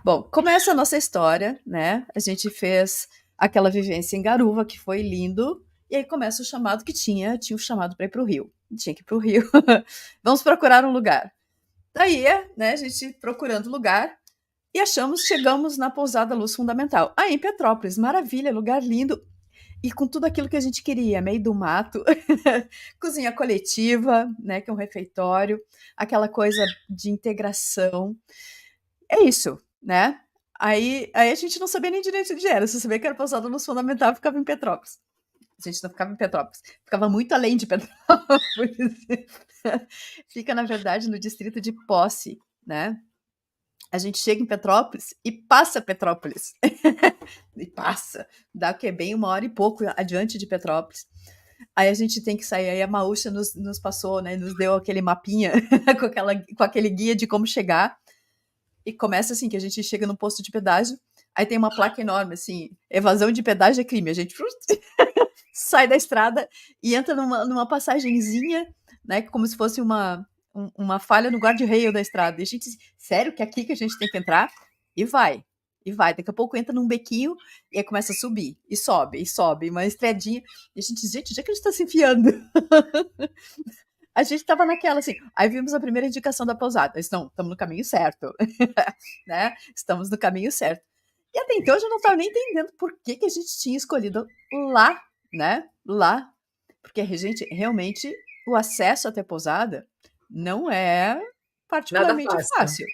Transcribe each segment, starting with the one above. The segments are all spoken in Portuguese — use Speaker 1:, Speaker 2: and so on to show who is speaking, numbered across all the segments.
Speaker 1: Bom, começa a nossa história, né? A gente fez aquela vivência em Garuva, que foi lindo, e aí começa o chamado que tinha um chamado para ir para o Rio. Tinha que ir para o Rio. Vamos procurar um lugar. Daí, né, a gente procurando lugar e chegamos na pousada Luz Fundamental. Aí em Petrópolis, maravilha, lugar lindo. E com tudo aquilo que a gente queria, meio do mato, cozinha coletiva, né, que é um refeitório, aquela coisa de integração. É isso, né? Aí a gente não sabia nem direito onde era, só sabia que era pousada Luz Fundamental e ficava em Petrópolis. A gente não ficava em Petrópolis, ficava muito além de Petrópolis. Fica, na verdade, no distrito de Posse, né? A gente chega em Petrópolis e passa Petrópolis. E passa. Dá que é bem 1 hora e pouco adiante de Petrópolis. Aí a gente tem que sair. Aí a Maúcha nos passou, né? Nos deu aquele mapinha com aquele guia de como chegar. E começa assim, que a gente chega no posto de pedágio, aí tem uma placa enorme, assim, evasão de pedágio é crime. A gente sai da estrada e entra numa passagenzinha, né, como se fosse uma falha no guarda-rail da estrada. E a gente, sério que é aqui que a gente tem que entrar? E vai. E vai. Daqui a pouco entra num bequinho e aí começa a subir. E sobe. Uma estradinha. E a gente, onde é que a gente tá se enfiando? A gente tava naquela, assim. Aí vimos a primeira indicação da pousada. Não, estamos no caminho certo. Né? Estamos no caminho certo. E até então eu já não estava nem entendendo por que a gente tinha escolhido lá, né? Lá. Porque, gente, realmente o acesso até pousada não é
Speaker 2: Nada
Speaker 1: particularmente
Speaker 2: fácil.
Speaker 1: fácil.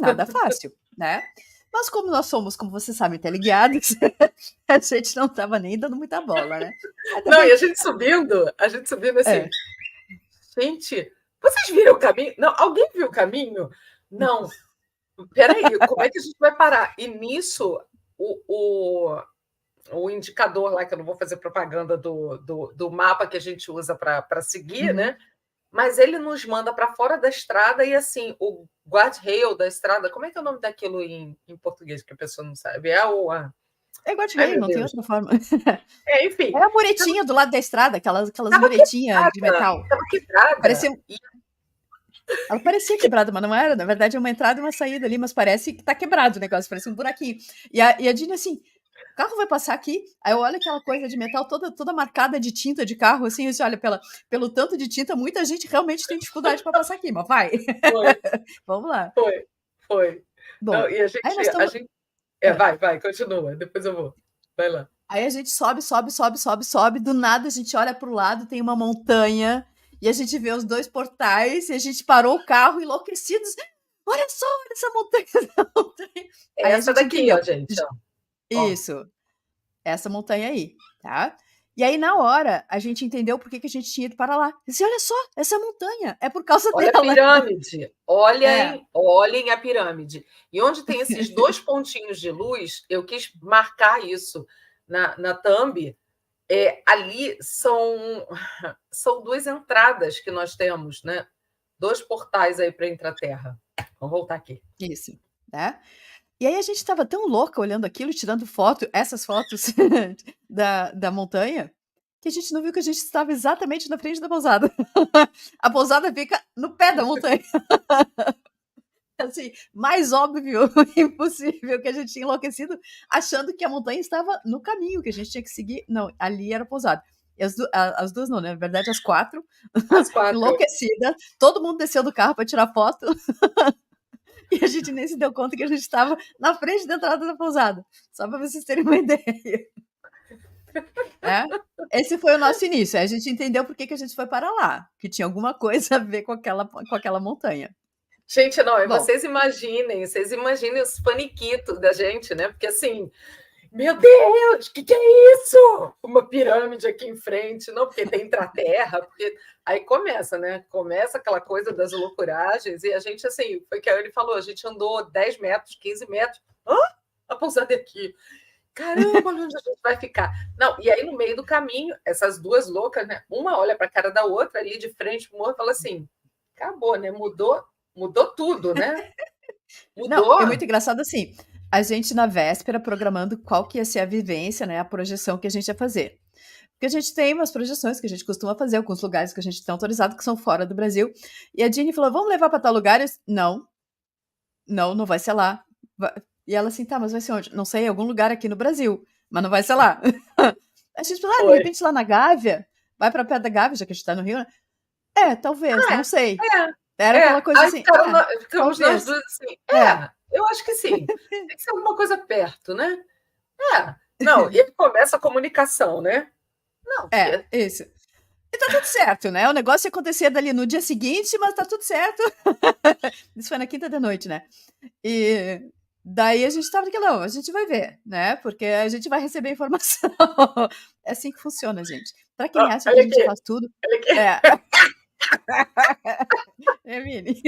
Speaker 1: Nada fácil, né? Mas como nós somos, como você sabe, teleguiados, a gente não estava nem dando muita bola, né? Até
Speaker 2: Não,
Speaker 1: foi,
Speaker 2: e a gente subindo assim,
Speaker 1: é,
Speaker 2: gente, vocês viram o caminho? Não, alguém viu o caminho? Não, peraí, como é que a gente vai parar? E nisso, o indicador lá, que eu não vou fazer propaganda do mapa que a gente usa para seguir,
Speaker 1: uhum.
Speaker 2: né? Mas ele nos manda para fora da estrada e assim, o guardrail da estrada, como é que é o nome daquilo em português que a pessoa não sabe?
Speaker 1: É
Speaker 2: Ai,
Speaker 1: guarda-reio,
Speaker 2: meu
Speaker 1: não tem
Speaker 2: Deus.
Speaker 1: outra forma.
Speaker 2: Enfim,
Speaker 1: É a muretinha do lado da estrada, aquelas
Speaker 2: estava
Speaker 1: muretinhas de
Speaker 2: quebrada,
Speaker 1: metal.
Speaker 2: estava quebrada.
Speaker 1: Parecia, ela parecia quebrada, mas não era. Na verdade, é uma entrada e uma saída ali, mas parece que tá quebrado o negócio, parece um buraquinho. E a Dini, assim, o carro vai passar aqui, aí eu olho aquela coisa de metal toda marcada de tinta de carro, assim, eu disse, olha, pelo tanto de tinta, muita gente realmente tem dificuldade para passar aqui, mas vai.
Speaker 2: Foi,
Speaker 1: Vamos lá.
Speaker 2: foi, foi. Não,
Speaker 1: Bom,
Speaker 2: e a
Speaker 1: aí
Speaker 2: gente,
Speaker 1: nós
Speaker 2: a
Speaker 1: estamos.
Speaker 2: gente. É, vai, continua, depois eu vou. Vai lá.
Speaker 1: Aí a gente sobe, do nada a gente olha pro lado, tem uma montanha, e a gente vê os 2 portais, e a gente parou o carro enlouquecidos. Olha só, olha essa montanha, essa montanha.
Speaker 2: É
Speaker 1: Aí a
Speaker 2: essa
Speaker 1: gente
Speaker 2: daqui,
Speaker 1: entendeu.
Speaker 2: ó, gente. Ó.
Speaker 1: Isso, essa montanha aí, tá? E aí, na hora, a gente entendeu por que a gente tinha ido para lá. Disse, olha só, essa montanha, é por causa
Speaker 2: Olha a
Speaker 1: dela.
Speaker 2: pirâmide,
Speaker 1: É,
Speaker 2: olhem a pirâmide. E onde tem esses 2 pontinhos de luz, eu quis marcar isso na thumb. Ali são 2 entradas que nós temos, né? 2 portais aí para entrar a Terra. Vamos voltar aqui.
Speaker 1: isso, né? E aí a gente estava tão louca olhando aquilo, tirando essas fotos da montanha, que a gente não viu que a gente estava exatamente na frente da pousada. A pousada fica no pé da montanha. Assim, mais óbvio impossível, que a gente tinha enlouquecido achando que a montanha estava no caminho, que a gente tinha que seguir. Não, ali era a pousada. E as duas não, né? Na verdade, as 4,
Speaker 2: As 4.
Speaker 1: enlouquecidas. Todo mundo desceu do carro para tirar foto. E a gente nem se deu conta que a gente estava na frente da entrada da pousada. Só para vocês terem uma ideia. É? Esse foi o nosso início. Aí a gente entendeu por que a gente foi para lá, que tinha alguma coisa a ver com aquela montanha.
Speaker 2: Gente, não, e
Speaker 1: Bom,
Speaker 2: vocês imaginem os paniquitos da gente, né? Porque assim, meu Deus, o que é isso? Uma pirâmide aqui em frente, não, porque tem intraterra, porque aí começa, né? Começa aquela coisa das loucuragens, e a gente, assim, foi o que ele falou, a gente andou 10 metros, 15 metros, a pousada é aqui. Caramba, onde a gente vai ficar? Não, e aí no meio do caminho, essas 2 loucas, né? Uma olha para a cara da outra ali de frente pro morro e fala assim: acabou, né? Mudou tudo, né?
Speaker 1: não,
Speaker 2: Mudou.
Speaker 1: é muito engraçado assim. A gente na véspera programando qual que ia ser a vivência, né, a projeção que a gente ia fazer. Porque a gente tem umas projeções que a gente costuma fazer, alguns lugares que a gente tem autorizado que são fora do Brasil. E a Dini falou: "Vamos levar para tal lugar?" Não, não vai ser lá. E ela assim, tá, mas vai ser onde? Não sei, algum lugar aqui no Brasil, mas não vai ser lá. A gente falou, de
Speaker 2: Foi.
Speaker 1: repente lá na Gávea, vai pra perto da Gávea, já que a gente tá no Rio, né? Talvez, não sei. Era aquela coisa
Speaker 2: Aí
Speaker 1: assim,
Speaker 2: ficamos nós
Speaker 1: talvez.
Speaker 2: duas assim,
Speaker 1: É,
Speaker 2: eu acho que sim. Tem que ser alguma coisa perto, né? Não, e aí começa a comunicação, né? Não, porque
Speaker 1: isso. E tá tudo certo, né? O negócio ia acontecer dali no dia seguinte, mas tá tudo certo. Isso foi na quinta da noite, né? E daí a gente tava naquela, não, a gente vai ver, né? Porque a gente vai receber informação. É assim que funciona, gente. Pra quem acha que a
Speaker 2: olha
Speaker 1: gente
Speaker 2: aqui,
Speaker 1: faz tudo,
Speaker 2: olha aqui.
Speaker 1: é. Emily,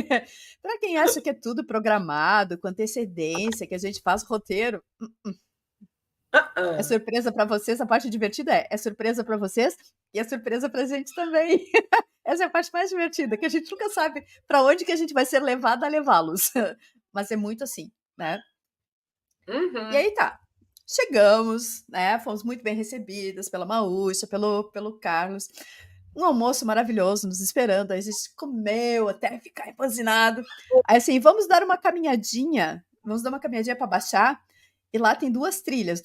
Speaker 1: pra quem acha que é tudo programado, com antecedência, que a gente faz roteiro, é surpresa pra vocês. A parte divertida é surpresa pra vocês e é surpresa pra gente também. Essa é a parte mais divertida, que a gente nunca sabe pra onde que a gente vai ser levado a levá-los. Mas é muito assim, né? E
Speaker 2: Uhum.
Speaker 1: aí tá. Chegamos, né? Fomos muito bem recebidas pela Maúcha, pelo Carlos. Um almoço maravilhoso nos esperando. Aí a gente comeu até ficar empanzinado. Aí assim, vamos dar uma caminhadinha. Vamos dar uma caminhadinha para baixar. E lá tem duas trilhas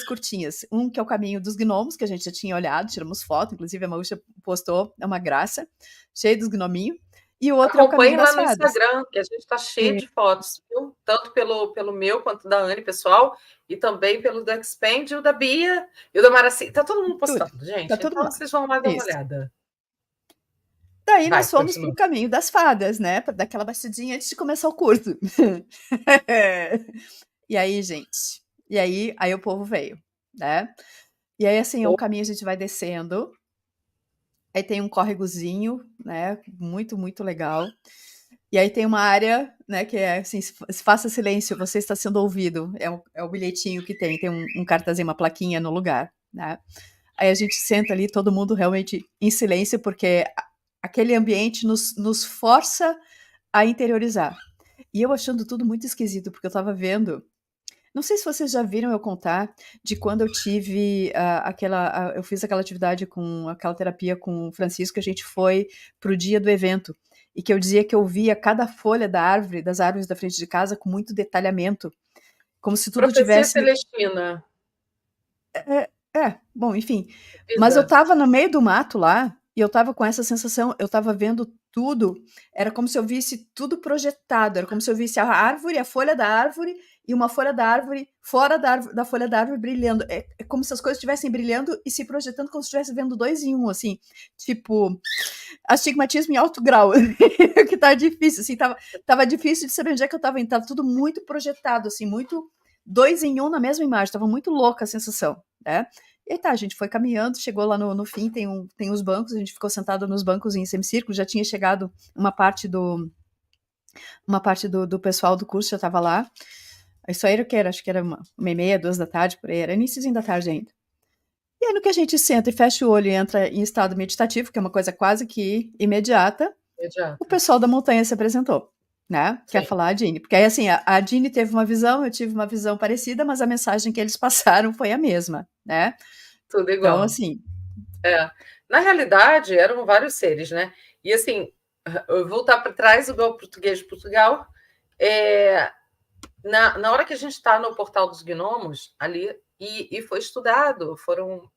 Speaker 1: curtinhas. Um que é o caminho dos gnomos, que a gente já tinha olhado, tiramos foto, inclusive a Maúcha postou, é uma graça, cheio dos gnominhos. E o outro é o caminho
Speaker 2: Acompanhe lá
Speaker 1: das
Speaker 2: no
Speaker 1: fadas.
Speaker 2: Instagram, que a gente está cheio de fotos, viu? Tanto pelo meu quanto da Anne, pessoal, e também pelo do Expand, e o da Bia e o da Maraci. Tá todo mundo
Speaker 1: Tudo.
Speaker 2: postando,
Speaker 1: Tá
Speaker 2: gente.
Speaker 1: tudo
Speaker 2: Então
Speaker 1: lá.
Speaker 2: vocês vão lá dar uma
Speaker 1: Isso.
Speaker 2: olhada.
Speaker 1: Daí
Speaker 2: Vai,
Speaker 1: nós fomos pro
Speaker 2: continua.
Speaker 1: caminho das fadas, né? Pra dar aquela bastidinha antes de começar o curso. E aí, gente? E aí o povo veio, né? E aí, assim, é um caminho, a gente vai descendo. Aí tem um córregozinho, né? Muito, muito legal. E aí tem uma área, né? Que é assim, faça silêncio, você está sendo ouvido. É o bilhetinho que tem um cartazinho, uma plaquinha no lugar, né? Aí a gente senta ali, todo mundo realmente em silêncio, porque aquele ambiente nos força a interiorizar. E eu achando tudo muito esquisito, porque eu tava vendo. Não sei se vocês já viram eu contar de quando eu tive eu fiz aquela atividade com aquela terapia com o Francisco, a gente foi pro dia do evento. E que eu dizia que eu via cada folha da árvore, das árvores da frente de casa, com muito detalhamento. Como se tudo
Speaker 2: Profecia
Speaker 1: tivesse.
Speaker 2: Celestina.
Speaker 1: Bom, enfim. Mas eu
Speaker 2: Vida.
Speaker 1: tava no meio do mato lá, e eu tava com essa sensação, eu tava vendo tudo, era como se eu visse tudo projetado, era como se eu visse a árvore, a folha da árvore, e uma folha da árvore fora da folha da árvore brilhando. É como se as coisas estivessem brilhando e se projetando como se estivesse vendo dois em um, assim. Tipo, astigmatismo em alto grau, que tá difícil, assim, tava difícil de saber onde é que eu tava indo, tava tudo muito projetado, assim, muito dois em um na mesma imagem, tava muito louca a sensação, né? E aí tá, a gente foi caminhando, chegou lá no fim, tem os bancos, a gente ficou sentado nos bancos em semicírculo, já tinha chegado uma parte do pessoal do curso, já tava lá. Isso aí era o que era? Acho que era 1h30, 2 da tarde, por aí, era iníciozinho da tarde ainda. E aí no que a gente senta e fecha o olho e entra em estado meditativo, que é uma coisa quase que imediata, o
Speaker 2: Imediata.
Speaker 1: pessoal da montanha se apresentou, né? Quer
Speaker 2: Sim,
Speaker 1: falar a Dini. Porque aí, assim, a Dini teve uma visão, eu tive uma visão parecida, mas a mensagem que eles passaram foi a mesma, né?
Speaker 2: tudo
Speaker 1: Então,
Speaker 2: igual.
Speaker 1: assim,
Speaker 2: Na realidade, eram vários seres, né? E assim, eu vou voltar para trás, igual o português de Portugal. É, na hora que a gente está no portal dos gnomos, ali, e foi estudado, foram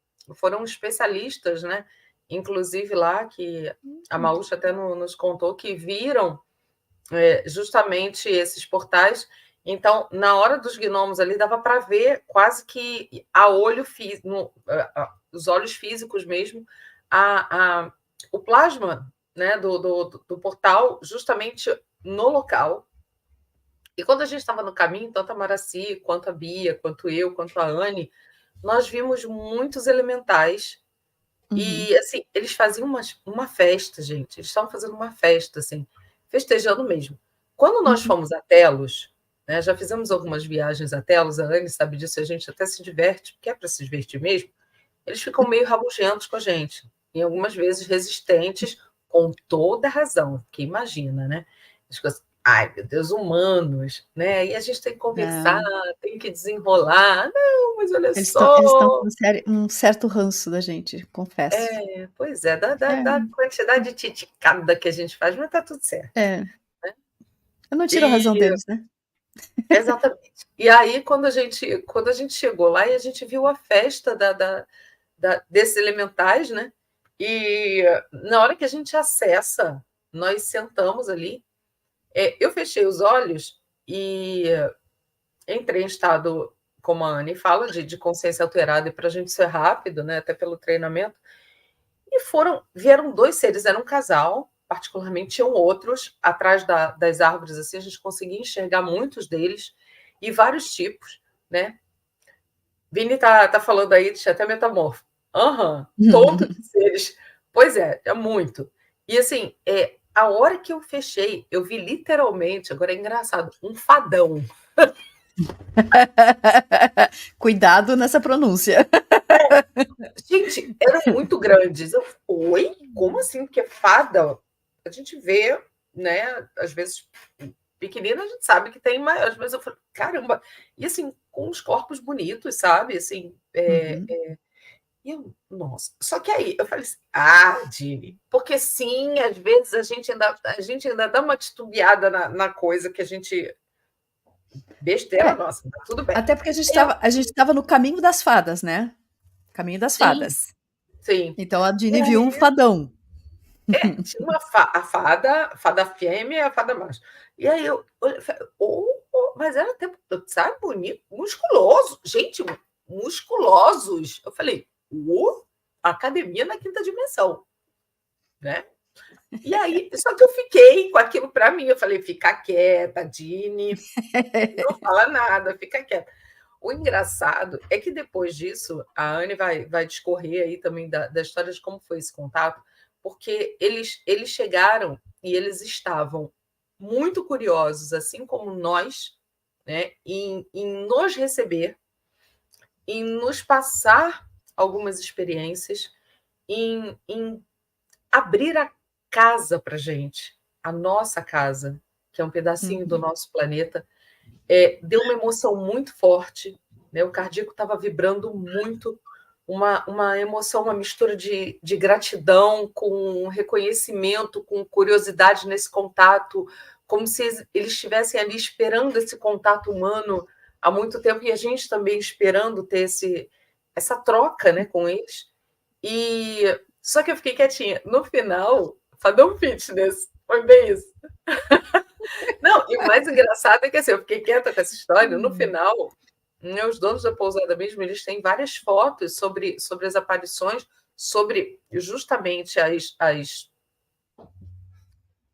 Speaker 2: especialistas, né? Inclusive lá, que a Maúcha até nos contou que viram justamente esses portais. Então, na hora dos gnomos ali, dava para ver quase que a olho físico, os olhos físicos mesmo, o plasma, né, do portal, justamente no local. E quando a gente estava no caminho, tanto a Maraci, quanto a Bia, quanto eu, quanto a Anne, nós vimos muitos elementais.
Speaker 1: uhum,
Speaker 2: E assim, eles faziam uma festa, gente. Eles estavam fazendo uma festa, assim, festejando mesmo. Quando nós
Speaker 1: uhum.
Speaker 2: fomos a Telos, né, já fizemos algumas viagens a Telos, a Anne sabe disso, a gente até se diverte, porque é para se divertir mesmo. Eles ficam meio rabugentos com a gente, e algumas vezes resistentes, com toda razão, porque imagina, né? As coisas, ai, meu Deus, humanos, né? E a gente tem que conversar,
Speaker 1: É,
Speaker 2: tem que desenrolar. Não, mas olha
Speaker 1: eles estão com
Speaker 2: só.
Speaker 1: um certo ranço da gente, confesso.
Speaker 2: Pois é, da
Speaker 1: É,
Speaker 2: quantidade de titicada que a gente faz, mas tá tudo certo.
Speaker 1: é. Eu não tiro a razão
Speaker 2: E
Speaker 1: deles, né?
Speaker 2: Exatamente. E aí, quando a gente chegou lá e a gente viu a festa desses elementais, né? E na hora que a gente acessa, nós sentamos ali. Eu fechei os olhos e entrei em estado, como a Anne fala, de consciência alterada, e para a gente ser rápido, né, até pelo treinamento, e vieram dois seres, era um casal, particularmente, tinham outros atrás das árvores, assim, a gente conseguia enxergar muitos deles, e vários tipos, né? Vini tá falando aí de até metamorfo. Aham, todos os seres. Pois é muito. E assim, a hora que eu fechei, eu vi literalmente, agora é engraçado, um fadão.
Speaker 1: Cuidado nessa pronúncia.
Speaker 2: Gente, eram muito grandes. Oi? Como assim? Porque fada, a gente vê, né? Às vezes pequenina, a gente sabe que tem maior. Às vezes eu falo, caramba. E assim, com os corpos bonitos, sabe? Assim,
Speaker 1: Uhum.
Speaker 2: e eu, nossa. Só que aí eu falei assim, Dini, porque sim, às vezes a gente ainda dá uma titubeada na coisa que a gente. Besteira
Speaker 1: É,
Speaker 2: nossa, tá tudo bem.
Speaker 1: até porque a gente estava no caminho das fadas, né? Caminho das
Speaker 2: Sim,
Speaker 1: fadas.
Speaker 2: sim.
Speaker 1: Então a
Speaker 2: E
Speaker 1: Dini viu um
Speaker 2: aí
Speaker 1: fadão.
Speaker 2: tinha a fada fêmea e a fada macho. E aí eu falei, mas era até, sabe, bonito, musculoso. Gente, musculosos. Eu falei, academia na quinta dimensão, né? E aí, só que eu fiquei com aquilo para mim. Eu falei, fica quieta, Dini, não fala nada, fica quieta. O engraçado é que depois disso, a Anne vai discorrer aí também da história de como foi esse contato, porque eles chegaram e eles estavam muito curiosos, assim como nós, né, em nos receber, em nos passar algumas experiências, em abrir a casa para gente, a nossa casa, que é um pedacinho do
Speaker 1: Uhum.
Speaker 2: nosso planeta. Deu uma emoção muito forte, né? O cardíaco estava vibrando muito, uma emoção, uma mistura de gratidão com reconhecimento, com curiosidade nesse contato, como se eles estivessem ali esperando esse contato humano há muito tempo, e a gente também esperando ter essa troca, né, com eles. E só que eu fiquei quietinha. No final, Fadão Fitness, foi bem isso. Não, e o mais engraçado é que assim, eu fiquei quieta com essa história. No final, né, os donos da pousada mesmo, eles têm várias fotos sobre as aparições, sobre justamente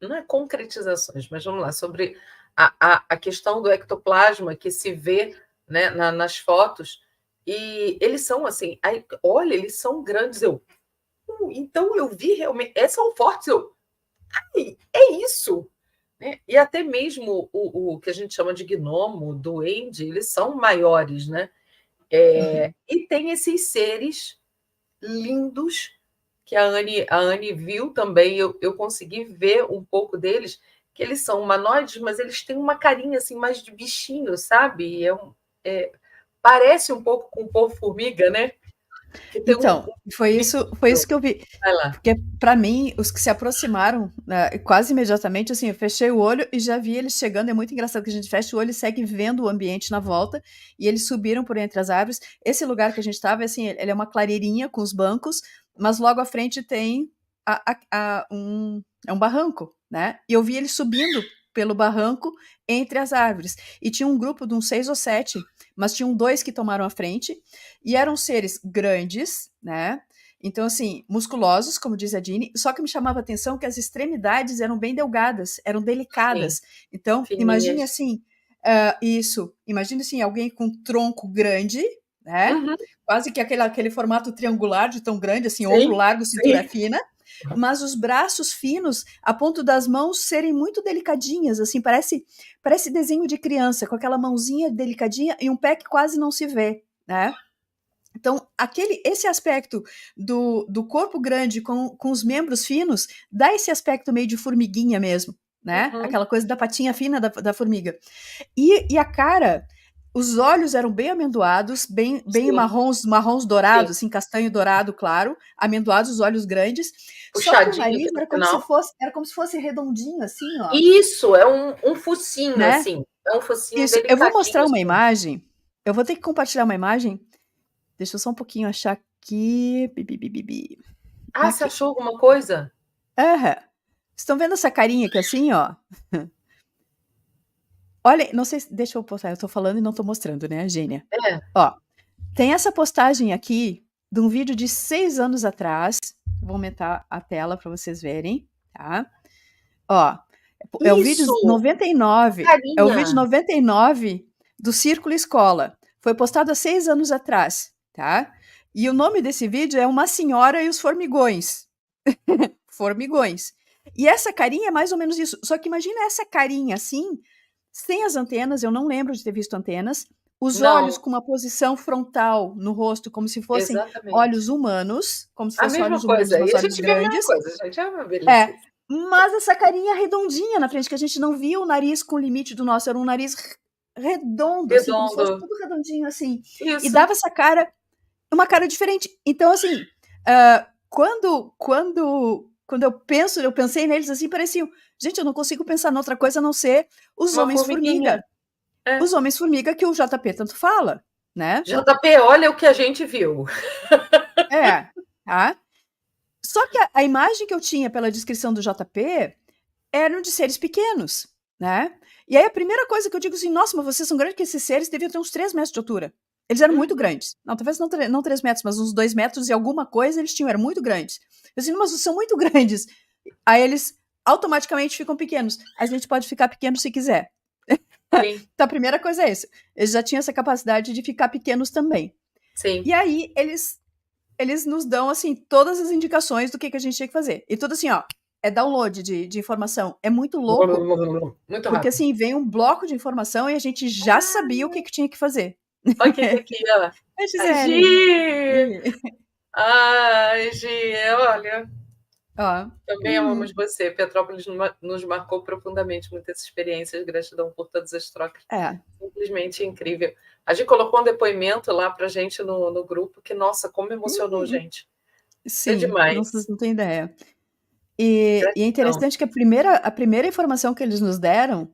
Speaker 2: não é concretizações, mas vamos lá, sobre a questão do ectoplasma que se vê, né, nas fotos. E eles são assim, aí, olha, eles são grandes. Então eu vi realmente, são fortes. É isso. Né? E até mesmo o que a gente chama de gnomo, duende, eles são maiores, né?
Speaker 1: Uhum.
Speaker 2: E tem esses seres lindos que a Anne viu também, eu consegui ver um pouco deles, que eles são humanoides, mas eles têm uma carinha assim mais de bichinho, sabe? É, parece um pouco com o povo formiga, né? Que tem um
Speaker 1: Então, foi isso que eu vi.
Speaker 2: Vai lá.
Speaker 1: Porque, para mim, os que se aproximaram, né, quase imediatamente, assim, eu fechei o olho e já vi eles chegando. É muito engraçado que a gente fecha o olho e segue vendo o ambiente na volta. E eles subiram por entre as árvores. Esse lugar que a gente estava, assim, ele é uma clareirinha com os bancos, mas logo à frente tem é um barranco, né? E eu vi eles subindo pelo barranco entre as árvores. E tinha um grupo de uns 6 ou 7, mas tinham 2 que tomaram a frente. E eram seres grandes, né? Então, assim, musculosos, como diz a Dini, só que me chamava a atenção que as extremidades eram bem delgadas, eram
Speaker 2: Sim,
Speaker 1: delicadas. Então, imagine
Speaker 2: fininhas.
Speaker 1: assim, imagine assim, alguém com um tronco grande, né?
Speaker 2: Uhum,
Speaker 1: Quase que aquele formato triangular de tão grande, assim, ombro
Speaker 2: sim,
Speaker 1: largo, cintura
Speaker 2: sim.
Speaker 1: fina, mas os braços finos, a ponto das mãos serem muito delicadinhas, assim, parece desenho de criança, com aquela mãozinha delicadinha e um pé que quase não se vê, né? Então, esse aspecto do corpo grande com os membros finos dá esse aspecto meio de formiguinha mesmo, né?
Speaker 2: Uhum,
Speaker 1: Aquela coisa da patinha fina da formiga. E a cara, os olhos eram bem amendoados, bem
Speaker 2: sim,
Speaker 1: marrons
Speaker 2: sim.
Speaker 1: dourados, assim, castanho dourado, claro, amendoados, os olhos grandes. Só que o
Speaker 2: Puxadinho aqui
Speaker 1: nariz
Speaker 2: no final.
Speaker 1: era como se fosse redondinho, assim, ó,
Speaker 2: Isso, é um focinho,
Speaker 1: né?
Speaker 2: assim. É um focinho
Speaker 1: Isso, eu vou mostrar
Speaker 2: delicadinho,
Speaker 1: uma
Speaker 2: assim.
Speaker 1: imagem. Eu vou ter que compartilhar uma imagem. Deixa eu só um pouquinho achar aqui.
Speaker 2: Ah, você
Speaker 1: Aqui.
Speaker 2: achou alguma coisa?
Speaker 1: Aham. Estão vendo essa carinha aqui assim, ó? Olha, não sei se. Deixa eu postar. Eu tô falando e não tô mostrando, né, gênia?
Speaker 2: É.
Speaker 1: Ó, tem essa postagem aqui de um vídeo de 6 anos atrás. Vou aumentar a tela para vocês verem, tá? Ó, é o vídeo
Speaker 2: Isso!
Speaker 1: 99. É o vídeo
Speaker 2: Carinha!
Speaker 1: 99 do Círculo Escola. Foi postado há 6 anos atrás, tá? E o nome desse vídeo é Uma Senhora e os Formigões. Formigões. E essa carinha é mais ou menos isso. Só que imagina essa carinha assim, sem as antenas, eu não lembro de ter visto antenas, os olhos
Speaker 2: Não,
Speaker 1: com uma posição frontal no rosto, como se fossem olhos
Speaker 2: exatamente.
Speaker 1: humanos, como se
Speaker 2: A
Speaker 1: fossem
Speaker 2: mesma
Speaker 1: olhos humanos,
Speaker 2: coisa. E
Speaker 1: mas
Speaker 2: a
Speaker 1: olhos
Speaker 2: gente viu a mesma
Speaker 1: grandes.
Speaker 2: coisa, gente. É uma
Speaker 1: É,
Speaker 2: beleza.
Speaker 1: mas essa carinha redondinha na frente, que a gente não via o nariz com o limite do nosso, era um nariz redondo, assim, como se fosse
Speaker 2: Redondo.
Speaker 1: tudo redondinho, assim. E
Speaker 2: Isso.
Speaker 1: dava essa cara, uma cara diferente. Então, assim, quando eu pensei neles assim, pareciam. Gente, eu não consigo pensar em outra coisa a não ser os
Speaker 2: Uma
Speaker 1: Homens-Formiga.
Speaker 2: formiguinha. É.
Speaker 1: Os Homens-Formiga que o JP tanto fala, né?
Speaker 2: JP, olha o que a gente viu.
Speaker 1: É, tá? Só que a imagem que eu tinha pela descrição do JP eram de seres pequenos, né? E aí a primeira coisa que eu digo assim, nossa, mas vocês são grandes, que esses seres deviam ter uns 3 metros de altura. Eles eram muito
Speaker 2: Uhum.
Speaker 1: grandes. Não, talvez não 3 metros, mas uns 2 metros e alguma coisa eles tinham, eram muito grandes. Eu assim, mas são muito grandes. Aí eles automaticamente ficam pequenos. A gente pode ficar pequeno se quiser.
Speaker 2: Sim,
Speaker 1: Então a primeira coisa é isso. Eles já tinham essa capacidade de ficar pequenos também.
Speaker 2: sim.
Speaker 1: E aí eles nos dão, assim, todas as indicações do que a gente tinha que fazer. E tudo assim, ó, é download de informação. É muito louco,
Speaker 2: Muito
Speaker 1: porque
Speaker 2: rápido.
Speaker 1: assim, vem um bloco de informação e a gente já sabia o que tinha que fazer.
Speaker 2: Olha quem tá aqui, ó.
Speaker 1: A
Speaker 2: A
Speaker 1: Gisele.
Speaker 2: Gi! Ai, Gi, olha.
Speaker 1: Ó.
Speaker 2: Também
Speaker 1: Uhum.
Speaker 2: amamos você. Petrópolis nos marcou profundamente muitas experiências. Gratidão por todas as trocas.
Speaker 1: É.
Speaker 2: Simplesmente incrível. A gente colocou um depoimento lá pra gente no grupo que, nossa, como emocionou,
Speaker 1: Uhum.
Speaker 2: gente. É
Speaker 1: Sim, não, vocês
Speaker 2: demais.
Speaker 1: não têm ideia. E é
Speaker 2: Gratidão.
Speaker 1: interessante que a primeira informação que eles nos deram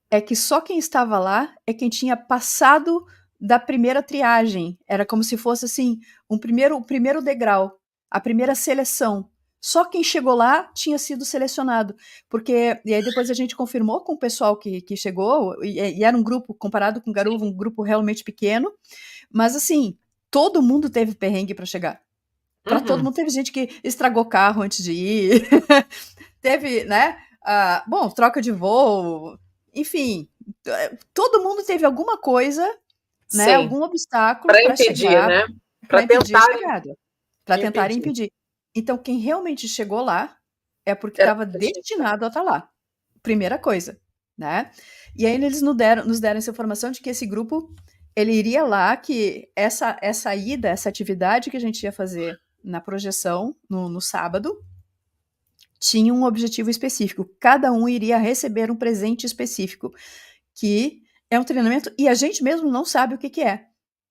Speaker 1: é que só quem estava lá é quem tinha passado da primeira triagem. Era como se fosse assim, o primeiro degrau, a primeira seleção. Só quem chegou lá tinha sido selecionado. Porque, e aí depois a gente confirmou com o pessoal que chegou, e era um grupo, comparado com o Garuva,
Speaker 2: Sim.
Speaker 1: um grupo realmente pequeno, mas assim, todo mundo teve perrengue para chegar. Para todo
Speaker 2: Uhum.
Speaker 1: mundo, teve gente que estragou carro antes de ir, teve, né? Bom, troca de voo, enfim, todo mundo teve alguma coisa, né?
Speaker 2: Sim.
Speaker 1: Algum obstáculo
Speaker 2: Para
Speaker 1: para
Speaker 2: impedir,
Speaker 1: chegar,
Speaker 2: né?
Speaker 1: para
Speaker 2: Para
Speaker 1: impedir a
Speaker 2: tentar
Speaker 1: chegada, para tentar
Speaker 2: impedir.
Speaker 1: impedir. Então, quem realmente chegou lá é porque
Speaker 2: Era
Speaker 1: estava
Speaker 2: porque tinha que estar.
Speaker 1: destinado a estar lá. Primeira coisa, né? E aí eles nos deram essa informação de que esse grupo ele iria lá, que essa ida, essa atividade que a gente ia fazer na projeção no sábado tinha um objetivo específico. Cada um iria receber um presente específico, que é um treinamento e a gente mesmo não sabe o que que é.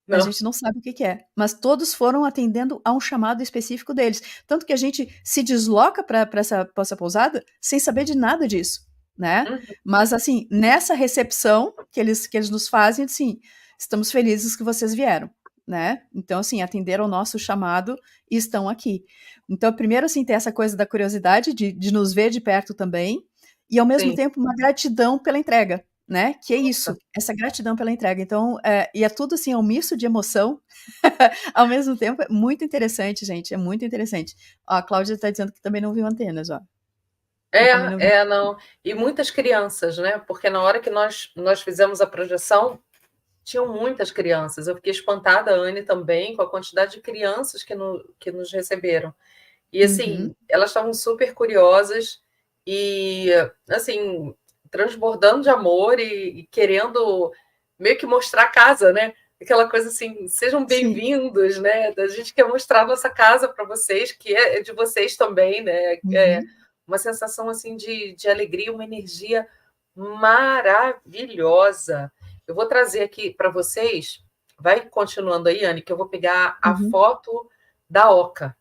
Speaker 1: A
Speaker 2: Não.
Speaker 1: gente não sabe o que que é, mas todos foram atendendo a um chamado específico deles. Tanto que a gente se desloca para essa pousada sem saber de nada disso, né?
Speaker 2: Uhum.
Speaker 1: Mas, assim, nessa recepção que eles nos fazem, assim, estamos felizes que vocês vieram, né? Então, assim, atenderam ao nosso chamado e estão aqui. Então, primeiro, assim, ter essa coisa da curiosidade de nos ver de perto também, e ao mesmo
Speaker 2: Sim.
Speaker 1: tempo uma gratidão pela entrega, né? Que é
Speaker 2: Nossa.
Speaker 1: isso, essa gratidão pela entrega. Então, e é tudo assim, é um misto de emoção, ao mesmo tempo, é muito interessante, gente, é muito interessante. Ó, a Cláudia está dizendo que também não viu antenas, ó. Eu também não vi.
Speaker 2: Não. E muitas crianças, né? Porque na hora que nós fizemos a projeção, tinham muitas crianças. Eu fiquei espantada, a Anne também, com a quantidade de crianças que nos receberam. E
Speaker 1: Uhum,
Speaker 2: assim, elas estavam super curiosas e assim, transbordando de amor e querendo meio que mostrar a casa, né? Aquela coisa assim, sejam
Speaker 1: sim.
Speaker 2: bem-vindos, né? A gente quer mostrar a nossa casa para vocês, que é de vocês também, né? É
Speaker 1: Uhum,
Speaker 2: uma sensação assim de alegria, uma energia maravilhosa. Eu vou trazer aqui para vocês, vai continuando aí, Anne, que eu vou pegar a
Speaker 1: uhum.
Speaker 2: foto da Oca.